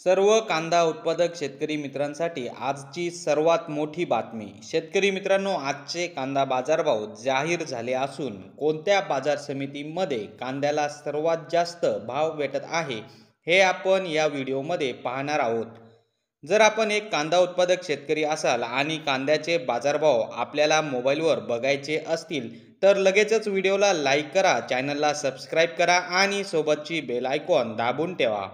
सर्व कांदा उत्पादक शेतकरी मित्रांसाठी आजची सर्वात मोठी बातमी। शेतकरी मित्रांनो, आजचे कांदा बाजारभाव जाहीर झाले असून कोणत्या बाजार समितीमध्ये कांद्याला सर्वात जास्त भाव भेटत आहे हे आपण या व्हिडिओमध्ये पाहणार आहोत। जर आपण एक कांदा उत्पादक शेतकरी असाल आणि कांद्याचे बाजारभाव आपल्याला मोबाईलवर बघायचे असतील तर लगेचच व्हिडिओला लाईक करा, चॅनलला सबस्क्राईब करा आणि सोबतची बेल आयकॉन दाबून ठेवा।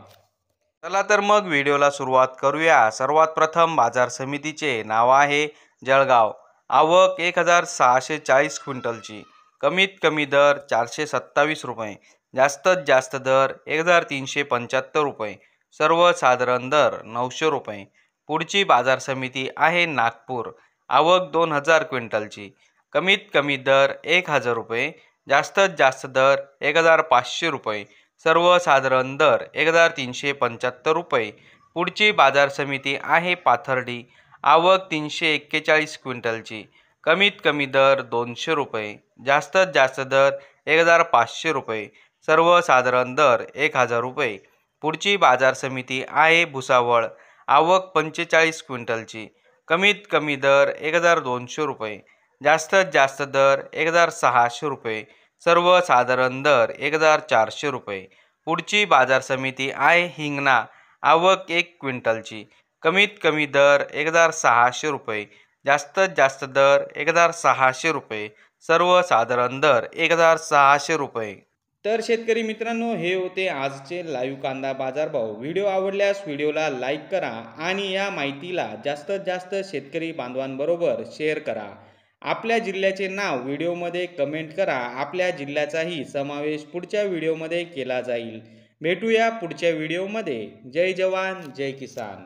चला तर मग व्हिडिओला सुरुवात करूया। सर्वात प्रथम बाजार समितीचे नाव आहे जळगाव। आवक 1640 क्विंटलची। कमीत कमी दर 427 रुपये, जास्तीत जास्त दर 1375 रुपये, सर्वसाधारण दर 900 रुपये। पुढची बाजार समिती आहे नागपूर। आवक 2000 क्विंटलची। कमीत कमी दर 1000 रुपये, जास्तीत जास्त दर 1500 रुपये, सर्वसाधारण दर 1375 रुपये। पुढची बाजार समिती आहे पाथर्डी। आवक 341 क्विंटलची। कमीत कमी दर 200 रुपये, जास्तीत जास्त दर 1500 रुपये, सर्वसाधारण दर 1000 रुपये। पुढची बाजार समिती आहे भुसावळ। आवक 45 क्विंटलची। कमीत कमी दर 1200 रुपये, जास्तीत जास्त दर 1600 रुपये, सर्वसाधारण दर 1400 रुपये। पुढची बाजार समिती आहे हिंगणा। आवक 1 क्विंटलची। कमीत कमी दर 1600 रुपये, जास्तीत जास्त दर 1600 रुपये, सर्वसाधारण दर 1600 रुपये। तर शेतकरी मित्रांनो, हे होते आजचे लाईव्ह कांदा बाजारभाव। व्हिडिओ आवडल्यास व्हिडिओला लाईक करा आणि या माहितीला जास्तीत जास्त शेतकरी बांधवांबरोबर शेअर करा। आपल्या जिल्ह्याचे नाव व्हिडिओमध्ये कमेंट करा। आपल्या जिल्ह्याचाही समावेश पुढच्या व्हिडिओमध्ये केला जाईल। भेटूया पुढच्या व्हिडिओमध्ये। जय जवान जय किसान।